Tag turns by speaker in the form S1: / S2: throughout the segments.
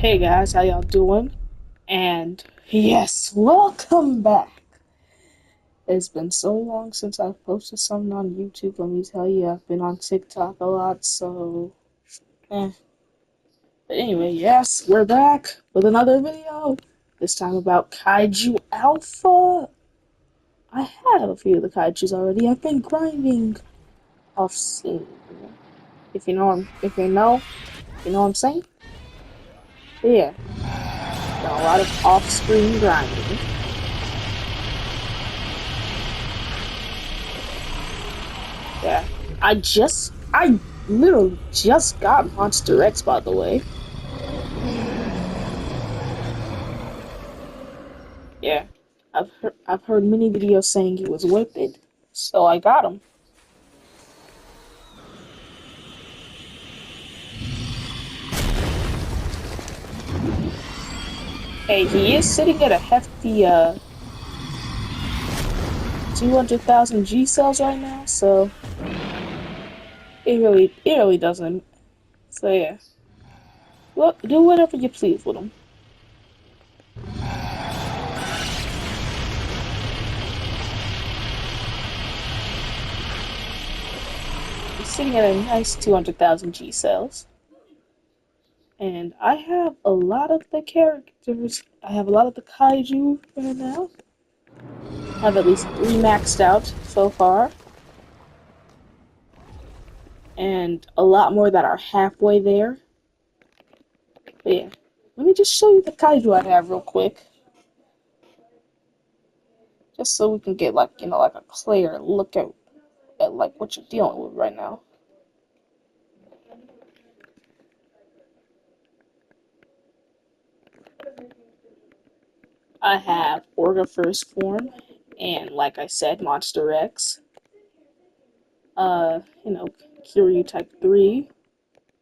S1: Hey guys, how y'all doing? And yes, welcome back. It's been so long since I've posted something on YouTube. Let me tell you, I've been on TikTok a lot, so eh. But anyway, yes, we're back with another video. This time about Kaiju Alpha. I have a few of the Kaijus already. I've been grinding off scene. If you know what I'm saying? But yeah, done a lot of off-screen grinding. Yeah. I literally just got Monster X, by the way. Yeah. I've heard many videos saying he was wicked, so I got him. Hey, he is sitting at a hefty 200,000 G cells right now, so it really doesn't. So yeah. Well, do whatever you please with him. He's sitting at a nice 200,000 G cells. And I have a lot of the characters. I have a lot of the kaiju right now. I have at least 3 maxed out so far. And a lot more that are halfway there. But yeah. Let me just show you the kaiju I have real quick. Just so we can get like a clear look at like what you're dealing with right now. I have Orga First Form and like I said, Monster X. Kiryu Type 3,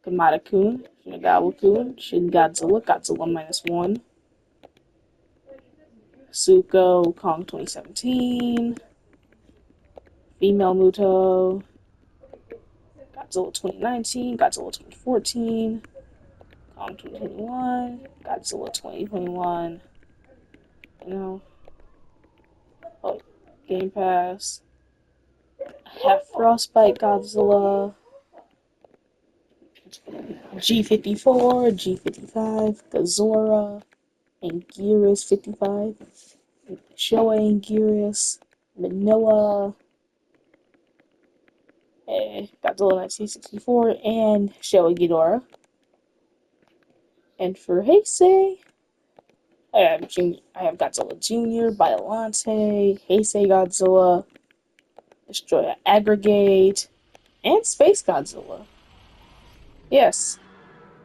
S1: Kamada-kun, Shinagawa-kun, Shin Godzilla, Godzilla -1, Suko, Kong 2017, Female Muto, Godzilla 2019, Godzilla 2014, Kong 2021, Godzilla 2021, you know, oh, Game Pass, have Frostbite Godzilla, G54, G55, Gazora, Anguirus 55, Showa Anguirus, Manoa, Godzilla 1964, and Showa Ghidorah. And for Heisei, I have Godzilla Jr., Biollante, Heisei Godzilla, Destroyer Aggregate, and Space Godzilla. Yes,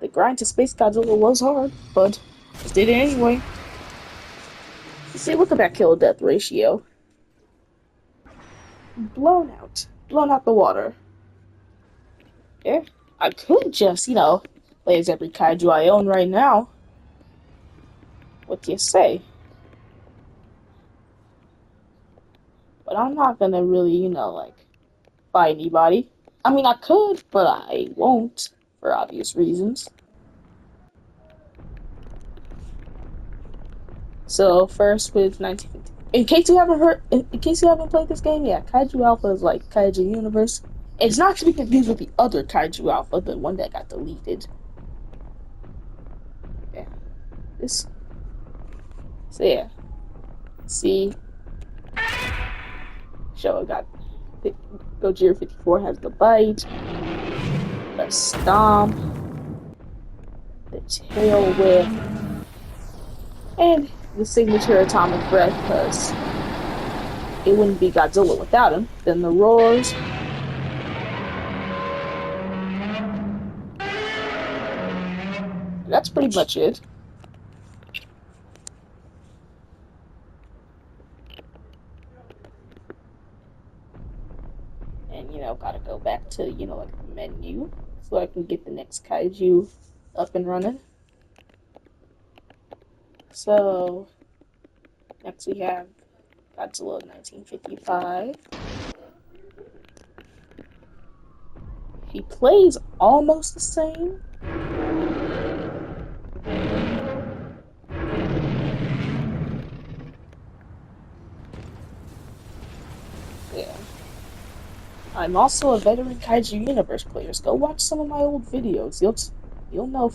S1: the grind to Space Godzilla was hard, but just did it anyway. You see, look at that kill death ratio. Blown out the water. Yeah, I could just, lays every kaiju I own right now. What do you say? But I'm not gonna really, fight anybody. I mean, I could, but I won't, for obvious reasons. So, first with 1950. In case you haven't played this game, yeah, Kaiju Alpha is like Kaiju Universe. It's not to be confused with the other Kaiju Alpha, the one that got deleted. Yeah. This. So, yeah. See, Showa got Gojira 54 has the bite, the stomp, the tail whip, and the signature atomic breath, because it wouldn't be Godzilla without him. Then the roars. That's pretty much it. And, gotta go back to, like the menu so I can get the next kaiju up and running. So, next we have Godzilla 1955. He plays almost the same. I'm also a veteran Kaiju Universe player. Go watch some of my old videos. You'll know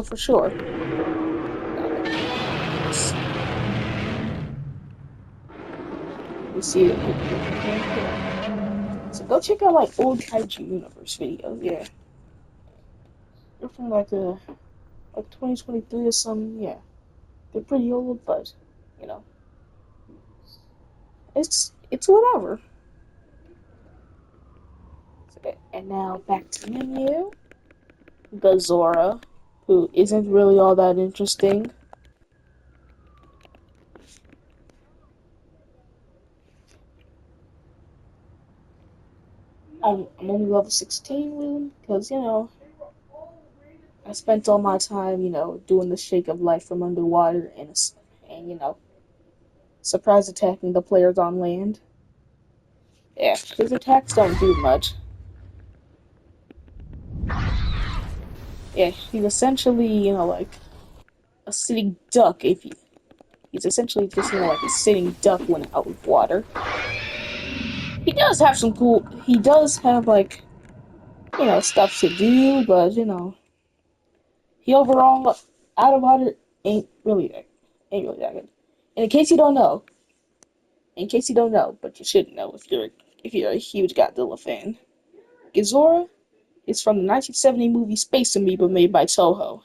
S1: for sure. You see it. So go check out like old Kaiju Universe videos. Yeah, they're from like 2023 or something. Yeah, they're pretty old, but you know, it's whatever. Okay, and now back to menu. Gazora, who isn't really all that interesting. I'm only level 16 with him because I spent all my time doing the shake of life from underwater and surprise attacking the players on land. Yeah, his attacks don't do much. Yeah, he's essentially like a sitting duck. If he's essentially just like a sitting duck when out of water. He does have some cool. He does have like stuff to do, but he overall out of water ain't really that good. And in case you don't know, but you should know if you're a huge Godzilla fan, Gazora is from the 1970 movie Space Amoeba made by Toho.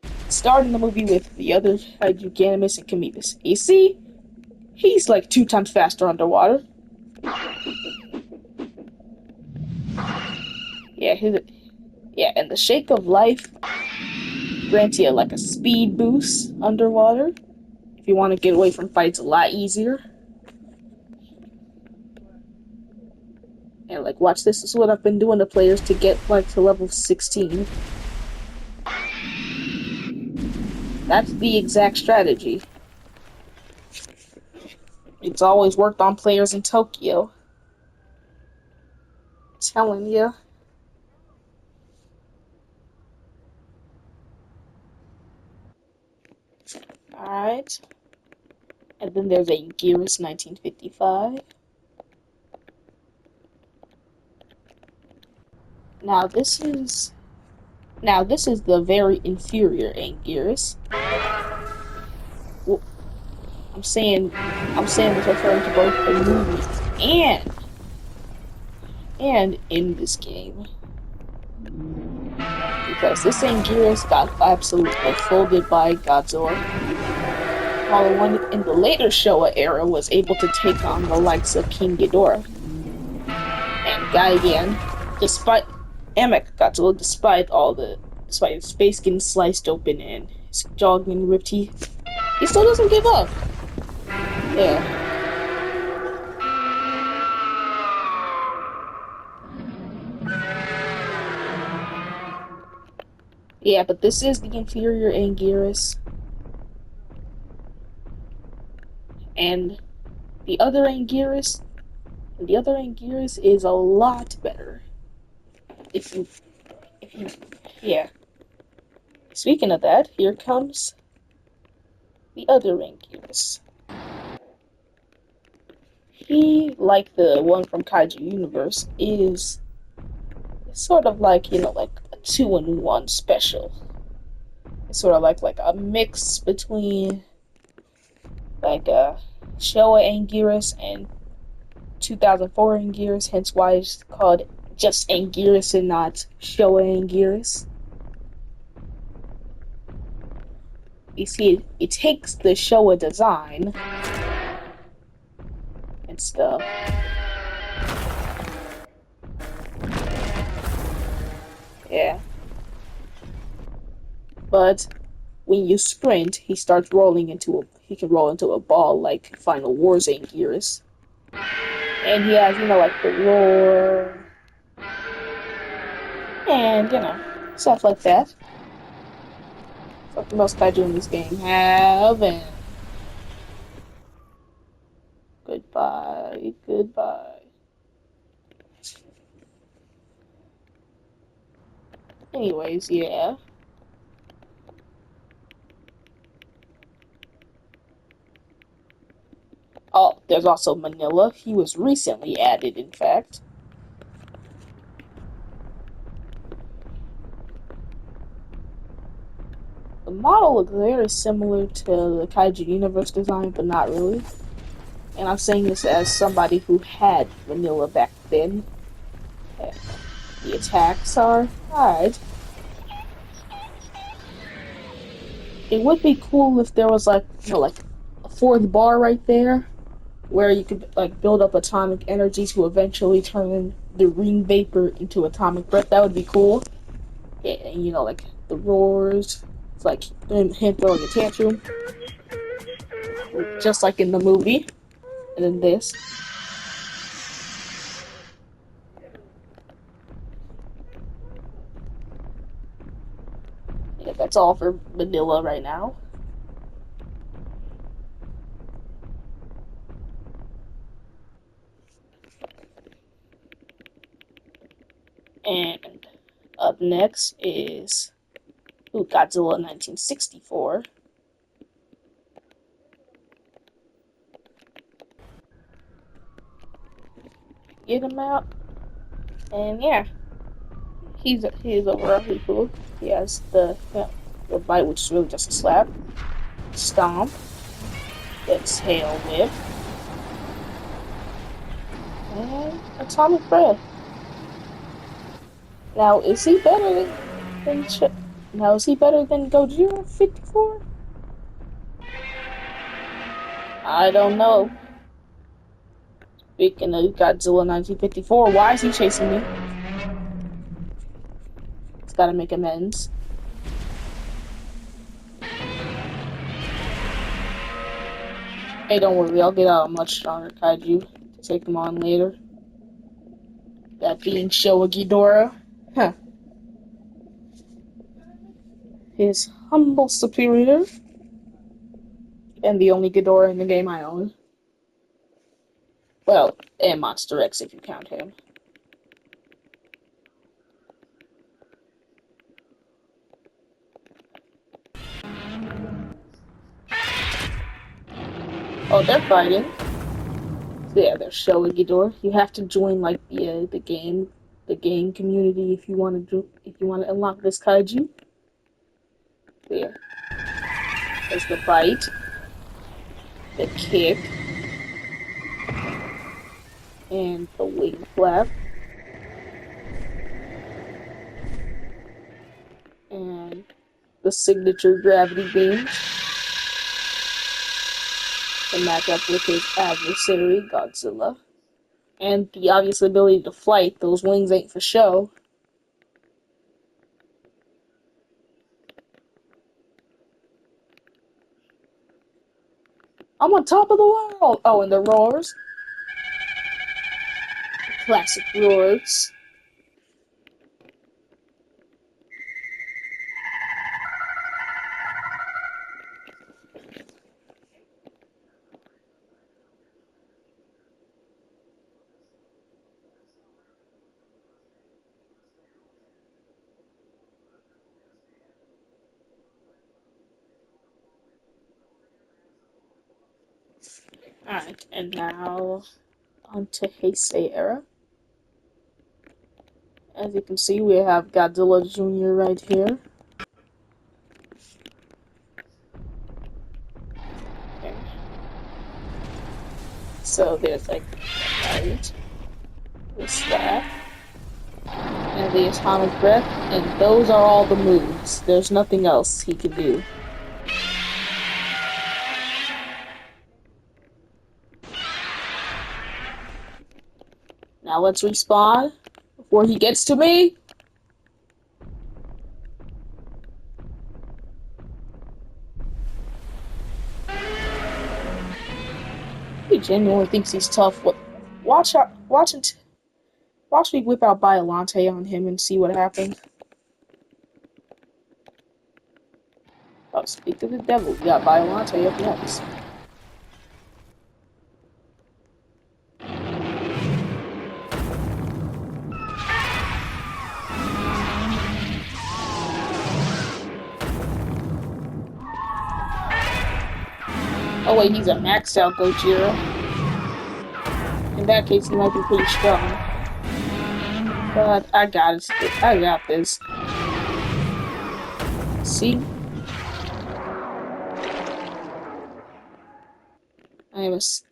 S1: It starred in the movie with the other Kaiju Ganimus and Kamibus. You see, he's like 2 times faster underwater. Yeah, and the Shake of Life grants you like a speed boost underwater if you want to get away from fights a lot easier. And like, watch this. This is what I've been doing to players to get like to level 16. That's the exact strategy. It's always worked on players in Tokyo. I'm telling you. Alright. And then there's a Gearus 1955. Now this is the very inferior Anguirus. Well, I'm saying this referring to both the movie and in this game. Because this Anguirus got absolutely folded by Godzilla. While the one in the later Showa era was able to take on the likes of King Ghidorah and Gigan, despite Godzilla, despite his face getting sliced open and his jaw getting ripped, he still doesn't give up. Yeah. Yeah, but this is the inferior Anguirus. And the other Anguirus is a lot better. If you yeah. Speaking of that, here comes the other Anguirus. He, like the one from Kaiju Universe, is sort of like, like a 2-in-1 special. It's sort of like a mix between like Showa Anguirus and 2004 Anguirus, hence why it's called just Anguirus and not Showa Anguirus. You see, it takes the Showa design and stuff. Yeah. But when you sprint, he can roll into a ball like Final Wars Anguirus. And he has, like the roar and, stuff like that. What most Kaiju in this game have, and goodbye. Anyways, yeah. Oh, there's also Manila. He was recently added, in fact. The model looks very similar to the Kaiju universe design, but not really. And I'm saying this as somebody who had vanilla back then. The attacks are alright. It would be cool if there was like, like a fourth bar right there where you could like build up atomic energy to eventually turn the ring vapor into atomic breath. That would be cool. Yeah, and like the roars. It's like him throwing a tantrum, just like in the movie. And then this. Yeah, that's all for vanilla right now. And up next is Godzilla 1964. Get him out. And yeah, he's overall pretty cool. He has the bite, which is really just a slap. Stomp. That's tail whip. And atomic breath. Now is he better now is he better than Gojira 54? I don't know. Speaking of Godzilla 1954, why is he chasing me? He's gotta make amends. Hey, don't worry, I'll get out a much stronger kaiju to take him on later. That being Showa Ghidorah. Huh. His humble superior. And the only Ghidorah in the game I own. Well, and Monster X if you count him. Oh, they're fighting. So yeah, they're Showa Ghidorah. You have to join like the game community if you want to unlock this kaiju. There. There's the bite, the kick, and the wing flap, and the signature gravity beam to match up with his adversary, Godzilla. And the obvious ability to flight. Those wings ain't for show. I'm on top of the world! Oh, and the roars. Classic roars. Alright, and now on to Heisei era. As you can see, we have Godzilla Jr. right here. Okay. So there's like right, the slap, and the atomic breath, and those are all the moves. There's nothing else he can do. Now let's respawn before he gets to me. He genuinely thinks he's tough. Watch me whip out Biolante on him and see what happens. Oh, speak of the devil, we got Biolante up next. Oh wait, he's a maxed out Gojira. In that case, he might be pretty strong. But I got this. See?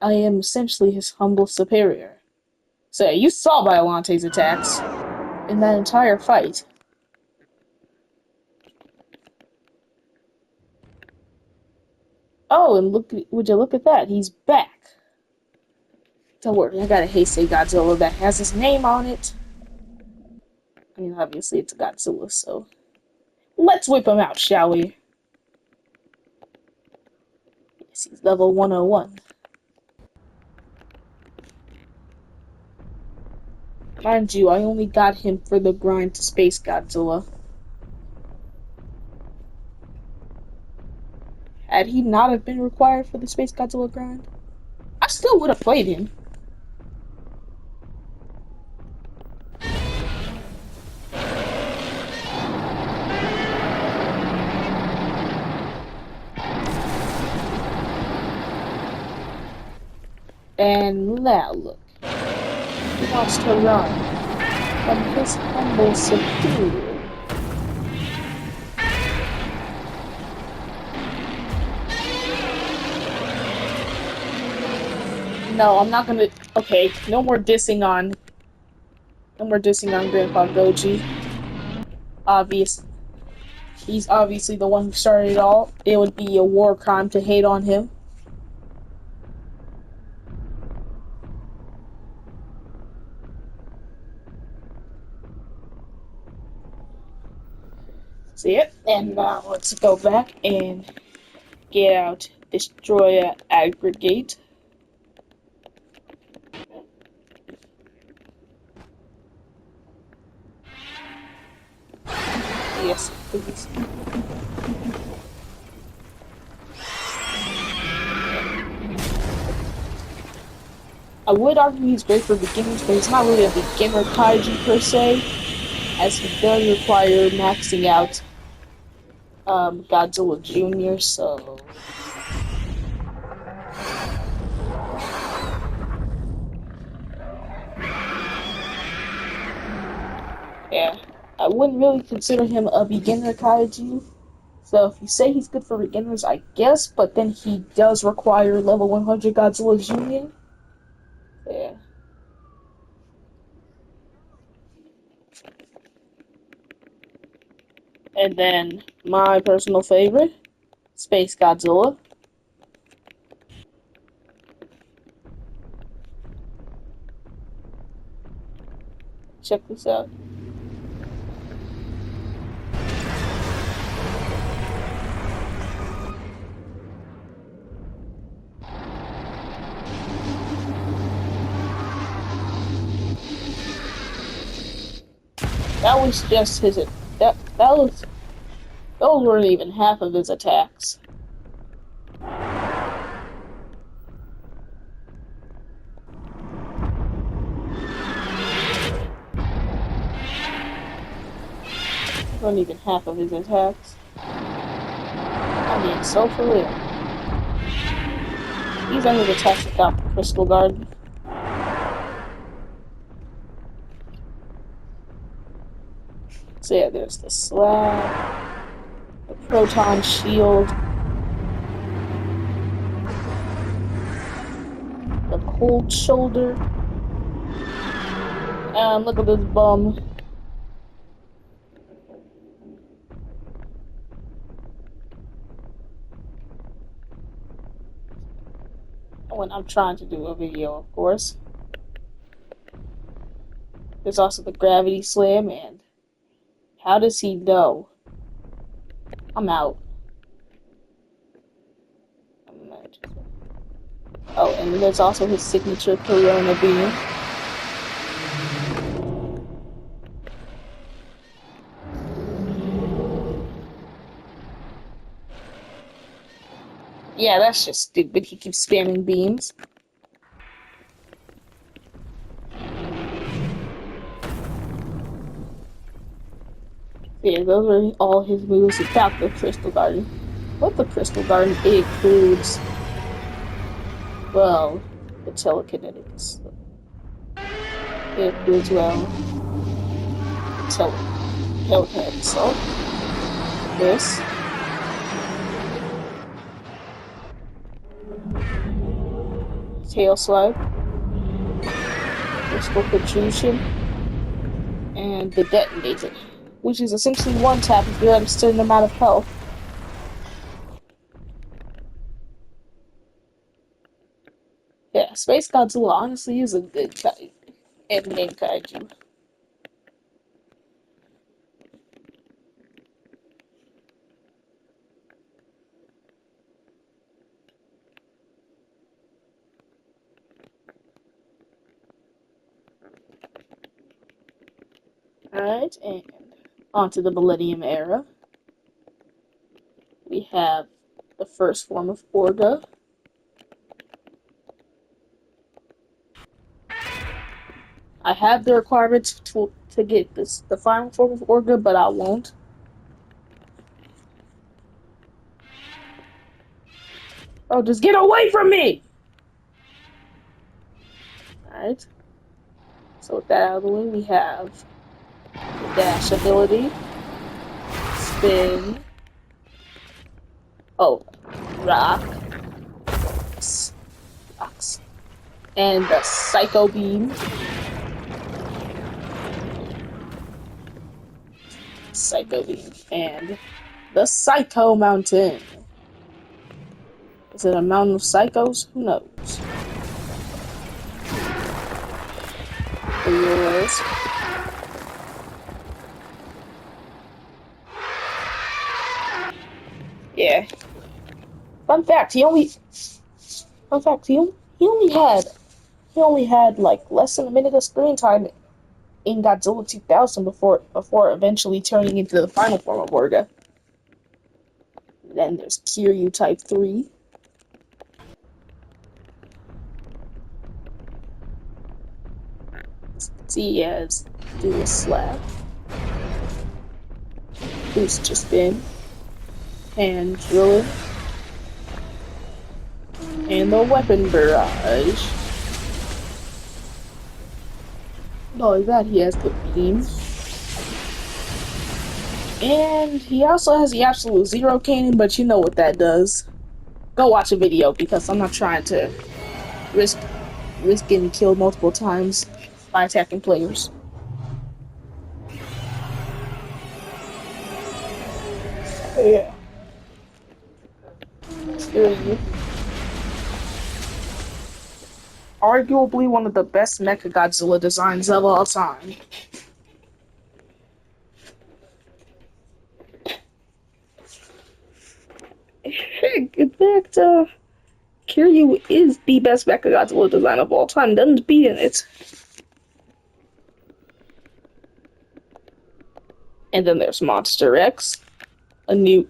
S1: I am essentially his humble superior. So you saw Biolante's attacks in that entire fight. Oh, and would you look at that? He's back. Don't worry, I got a Heisei Godzilla that has his name on it. I mean, obviously it's Godzilla, so let's whip him out, shall we? Yes, he's level 101. Mind you, I only got him for the grind to Space Godzilla. Had he not have been required for the Space Godzilla grind, I still would have played him. And now look, he wants to run from his humble superior. No, I'm not gonna. Okay, no more dissing on. No more dissing on Grandpa Goji. Obvious. He's obviously the one who started it all. It would be a war crime to hate on him. See it? And now let's go back and get out Destroyer Aggregate. Yes, please. I would argue he's great for beginners, but he's not really a beginner kaiju per se, as he does require maxing out Godzilla Jr., so... yeah, I wouldn't really consider him a beginner kaiju. So if you say he's good for beginners, I guess, but then he does require level 100 Godzilla Jr. Yeah. And then my personal favorite, Space Godzilla. Check this out. That was just his. Those weren't even half of his attacks. Weren't even half of his attacks. I mean, so for real. These are his attacks without the Crystal Guard. So yeah, there's the slab, the proton shield, the cold shoulder, and look at this bum. When I'm trying to do a video, of course. There's also the gravity slam, and how does he know? I'm out. Oh, and there's also his signature Corona beam. Yeah, that's just stupid. He keeps spamming beams. Yeah, those are all his moves without the Crystal Garden. What the Crystal Garden includes, well, the telekinetics. It includes, well, the telekinetic itself. This. Tail Slide, Crystal Protrusion, and the Detonator, which is essentially one tap if you're at a certain amount of health. Yeah, Space Godzilla honestly is a good endgame kaiju. Alright, and onto the Millennium Era. We have the first form of Orga. I have the requirements to get the final form of Orga, but I won't. Oh, just get away from me! Alright. So with that out of the way, we have the dash ability, spin, rocks, and the Psycho Beam. Psycho Beam. And the Psycho Mountain. Is it a mountain of psychos? Who knows? For yours. Yeah. Fun fact, he only had like less than a minute of screen time in Godzilla 2000 before eventually turning into the final form of Orga. Then there's Kiryu Type 3. See, he has Dual Slap, Booster Spin, Hand Driller, and the Weapon Barrage. Not only that, he has the Beam. And he also has the Absolute Zero Cannon, but you know what that does. Go watch a video, because I'm not trying to risk getting killed multiple times by attacking players. Yeah. Arguably one of the best Mechagodzilla designs of all time. Heck, in fact, Kiryu is the best Mechagodzilla design of all time. Doesn't beat in it. And then there's Monster X, one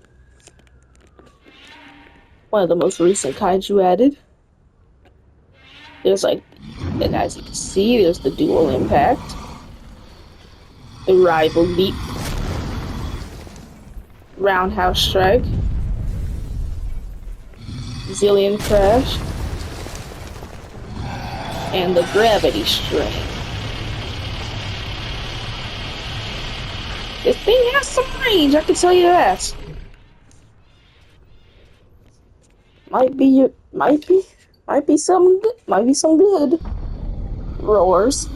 S1: of the most recent kaiju added. There's and as you can see, there's the Dual Impact, the Rival Leap, Roundhouse Strike, Zillion Crash, and the Gravity Strain. This thing has some range, I can tell you that. Might be some good roars.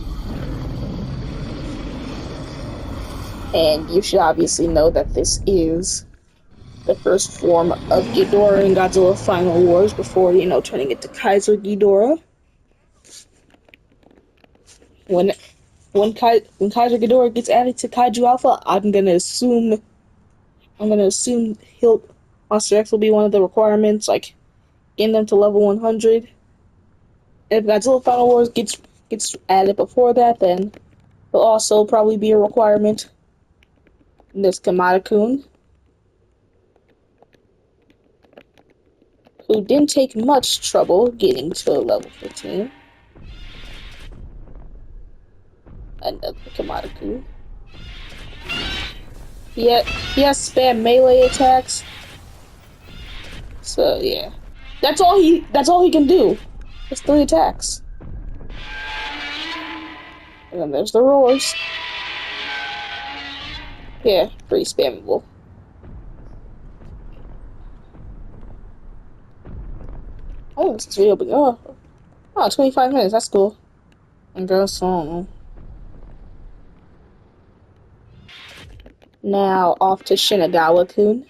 S1: And you should obviously know that this is the first form of Ghidorah in Godzilla Final Wars before, turning into Kaiser Ghidorah. When Kaiser Ghidorah gets added to Kaiju Alpha, I'm gonna assume Monster X will be one of the requirements, like getting them to level 100. If Godzilla Final Wars gets added before that, then it'll also probably be a requirement. And there's Kamada-kun, who didn't take much trouble getting to level 15. Another Kamada-kun. He has spam melee attacks. So yeah. That's all he can do. It's 3 attacks. And then there's the roars. Yeah, pretty spammable. Oh, this is real big. Oh, Oh, 25 minutes. That's cool. And just now off to Shinagawa-kun.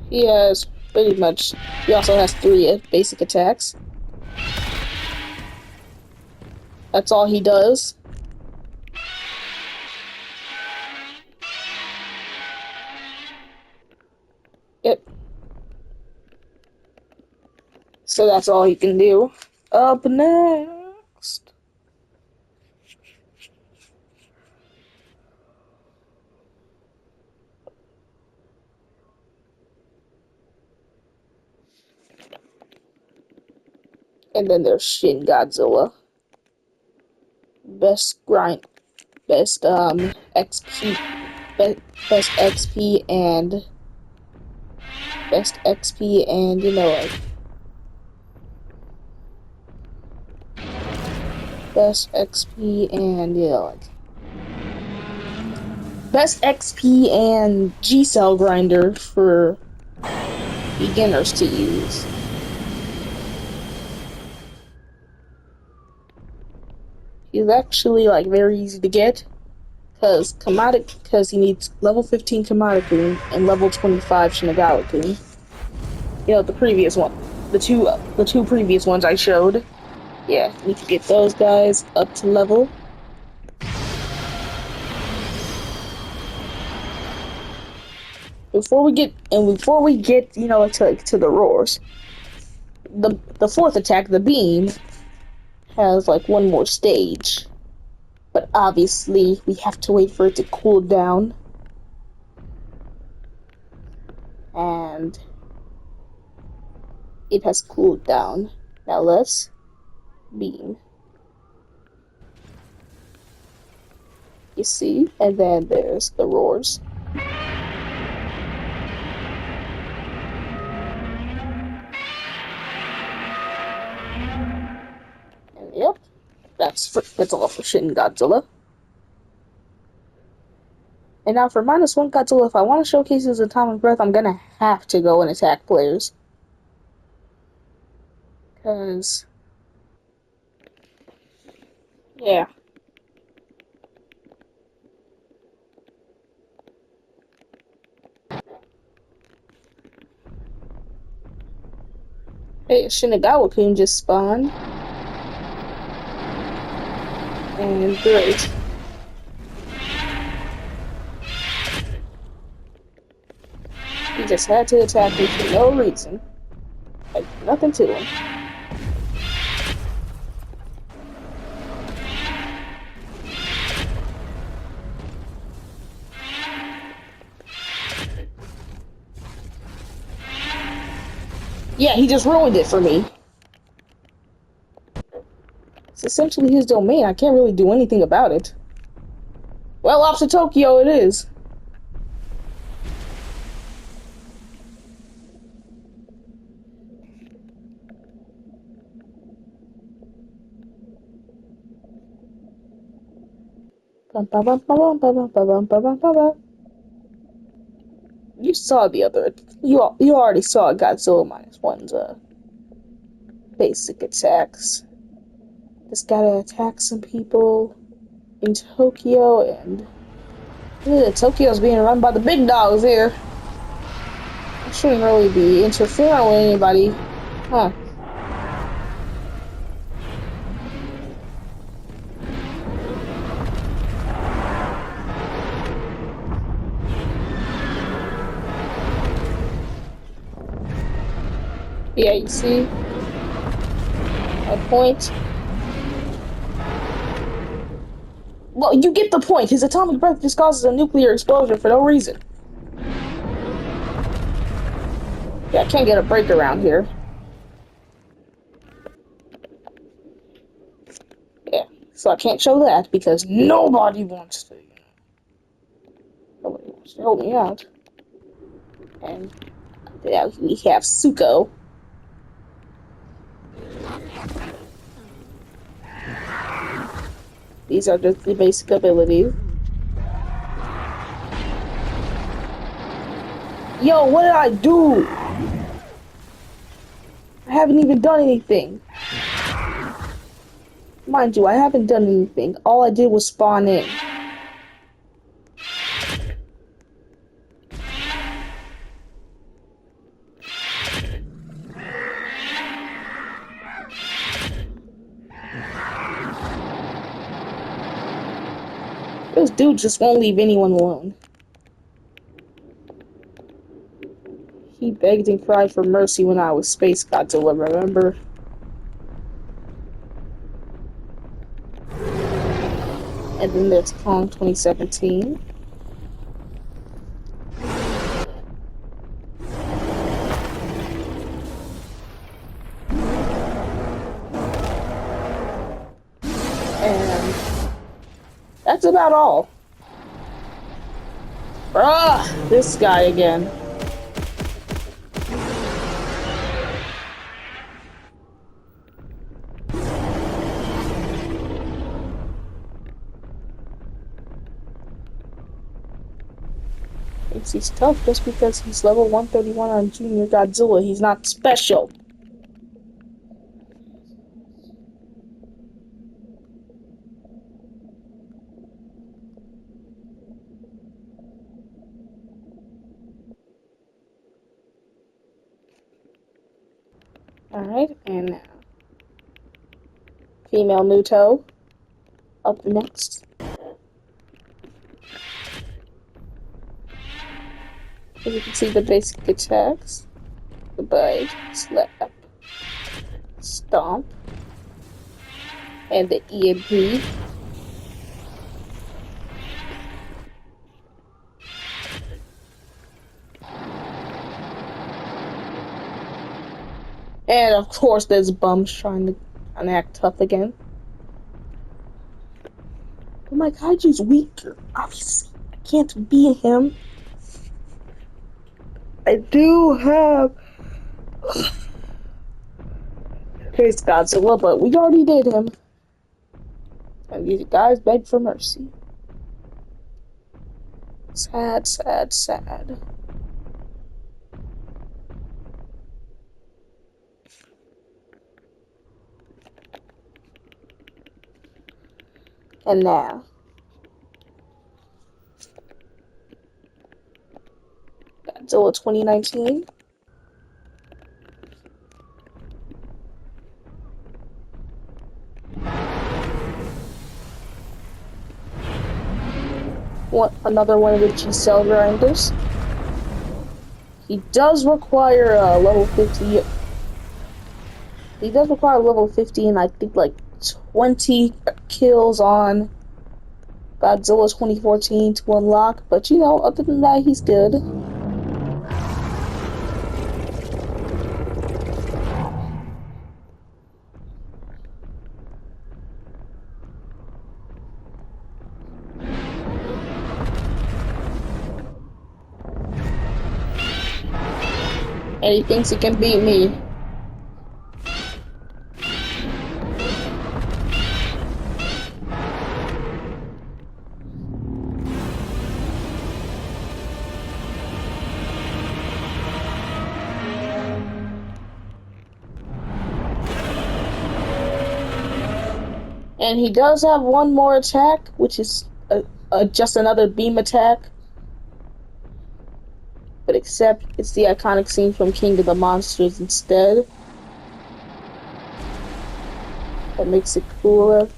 S1: He has pretty much. He also has 3 basic attacks. That's all he does. Yep. So that's all he can do. Up next. And then there's Shin Godzilla. Best grind, best XP, best XP and best XP and like best XP and like best XP and G cell grinder for beginners to use. He's actually like very easy to get because he needs level 15 Kamada-kun and level 25 Shinagawa-kun. The previous one, the two previous ones I showed. Yeah, need to get those guys up to level. Before we get to the roars, the fourth attack, the beam, has like one more stage, but obviously we have to wait for it to cool down, and it has cooled down. Now let's beam. You see, and then there's the roars. And yep, that's all for Shin Godzilla. And now for -1 Godzilla, if I want to showcase his atomic breath, I'm gonna have to go and attack players. Cause yeah. Hey, Shinagawa-kun just spawned. And great. He just had to attack me for no reason. Like, nothing to him. Yeah, he just ruined it for me. It's essentially his domain. I can't really do anything about it. Well, off to Tokyo it is. You saw the other. You already saw Godzilla -1's basic attacks. Just gotta attack some people in Tokyo, and Tokyo's being run by the big dogs here. I shouldn't really be interfering with anybody, huh? Yeah, you see? A point. Well, you get the point. His atomic breath just causes a nuclear explosion for no reason. Yeah, I can't get a break around here. Yeah, so I can't show that because nobody wants to. Nobody wants to help me out. And yeah, we have Suko. These are just the basic abilities. Yo, what did I do? I haven't even done anything. Mind you, I haven't done anything. All I did was spawn in. This dude just won't leave anyone alone. He begged and cried for mercy when I was Space Godzilla, remember? And then there's Kong 2017. And that's about all. Bruh, this guy again. Thinks he's tough just because he's level 131 on Junior Godzilla. He's not special. Alright, and now female Muto up next. As you can see the basic attacks. The bite, slap, stomp, and the EMP. And of course there's bums trying to act tough again. But my Kaiju's weaker. Obviously, I can't beat him. I do have Space Godzilla, but we already did him. And these guys beg for mercy. Sad, sad, sad. And now, Godzilla 2019. Another one of the G-Cell grinders. He does require level 50. He does require level 50 and I think like 20 kills on Godzilla 2014 to unlock, but you know, other than that, he's good. And he thinks he can beat me. And he does have one more attack, which is just another beam attack. But except it's the iconic scene from King of the Monsters instead. That makes it cooler.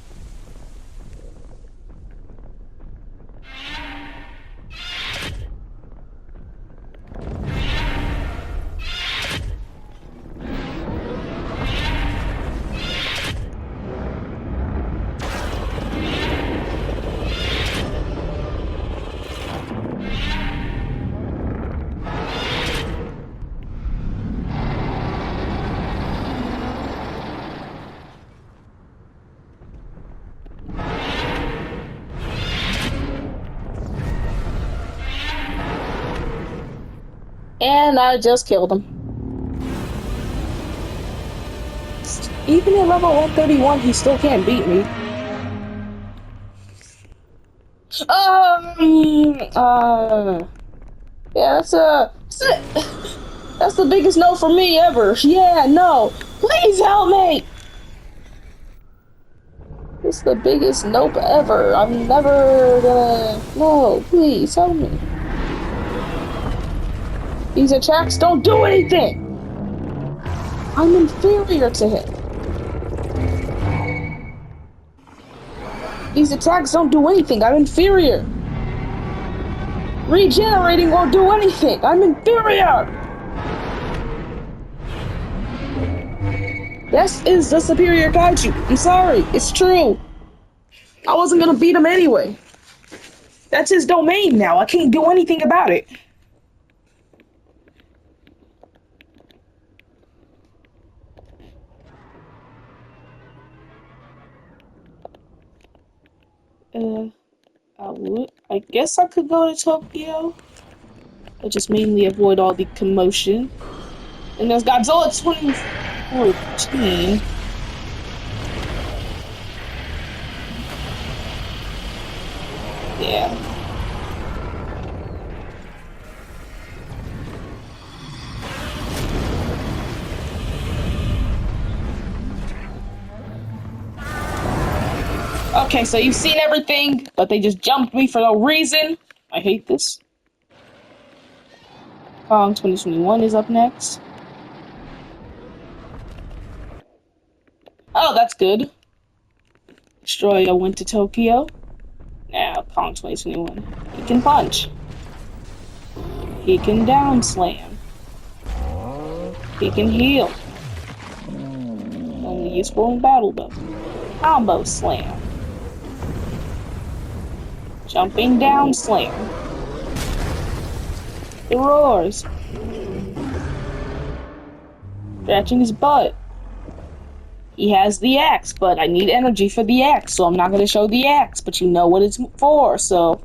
S1: And I just killed him. Even at level 131, he still can't beat me. Yeah, that's the biggest no for me ever. Yeah, no. Please help me. It's the biggest nope ever. I'm never gonna. No, please help me. These attacks don't do anything. I'm inferior to him. These attacks don't do anything. I'm inferior. Regenerating won't do anything. I'm inferior. This is the superior Kaiju. I'm sorry. It's true. I wasn't gonna beat him anyway. That's his domain now. I can't do anything about it. Uh, I guess I could go to Tokyo. I just mainly avoid all the commotion. And there's Godzilla 2014. Yeah. Okay, so you've seen everything, but they just jumped me for no reason. I hate this. Kong 2021 is up next. Oh, that's good. Destroyer went to Tokyo. Now, Kong 2021. He can punch. He can down slam. He can heal. Only useful in battle, though. Combo slam. Jumping down slam. It roars. Scratching his butt. He has the axe, but I need energy for the axe, so I'm not going to show the axe, but you know what it's for, so...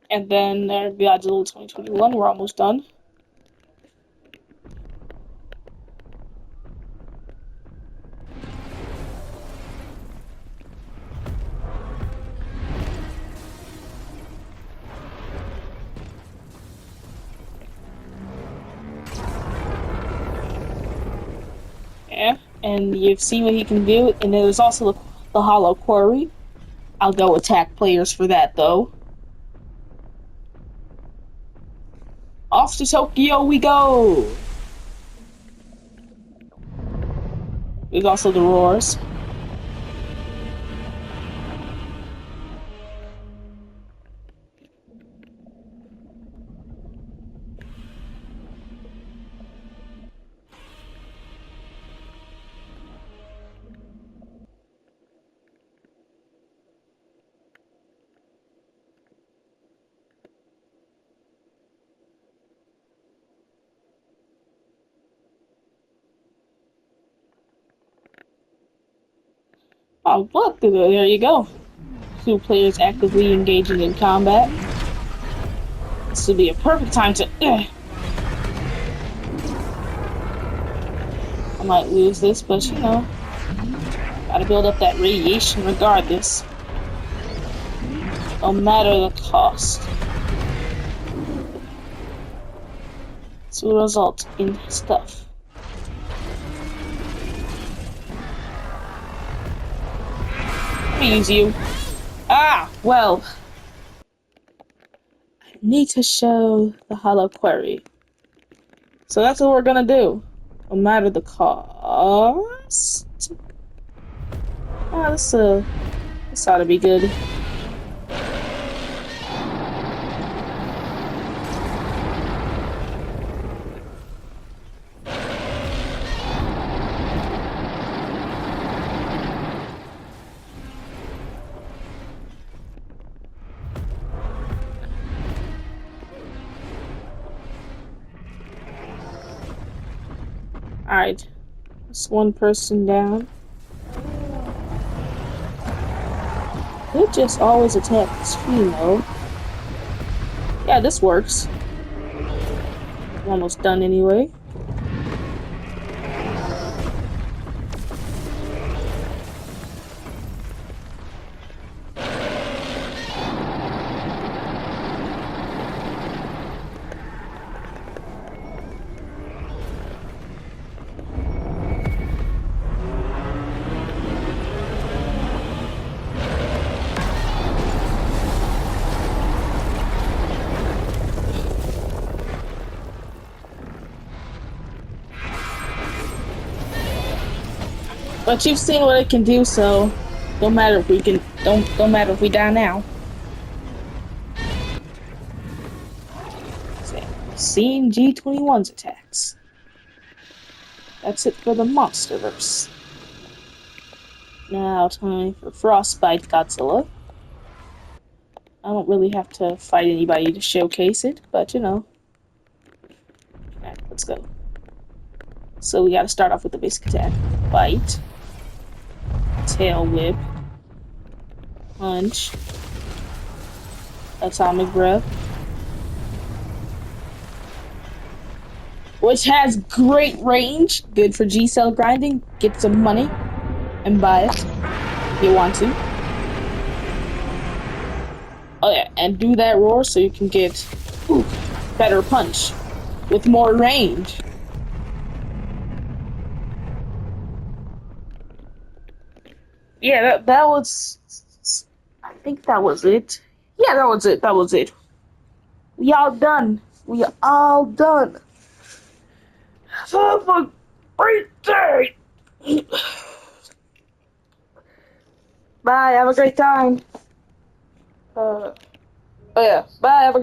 S1: And then there's Godzilla 2021, we're almost done. Yeah, and you've seen what he can do, and there's also the Hollow Quarry. I'll go attack players for that, though. Off to Tokyo we go! There's also the roars. Oh, look, there you go. Two players actively engaging in combat. This would be a perfect time to... I might lose this, but you know, gotta build up that radiation regardless. No matter the cost. This will result in stuff. Let me use you. Ah, well. I need to show the Hollow Quarry. So that's what we're gonna do. No matter the cost. Ah, this ought to be good. Alright, that's one person down. Could just always attack this female. yeah, this works. I'm almost done anyway. But you've seen what it can do, so don't matter if we can don't matter if we die now. Seeing G21's attacks. That's it for the Monsterverse. Now time for Frostbite Godzilla. I don't really have to fight anybody to showcase it, but you know. Alright, let's go. So we gotta start off with the basic attack. Bite. Tail whip. Punch. Atomic breath. Which has great range. Good for G-cell grinding. Get some money and buy it if you want to. Oh yeah, and do that roar so you can get better punch with more range. Yeah, that was. I think that was it. Yeah, that was it. That was it. We all done. We all done. Have a great day. Bye. Have a great time. Oh yeah. Bye. Have a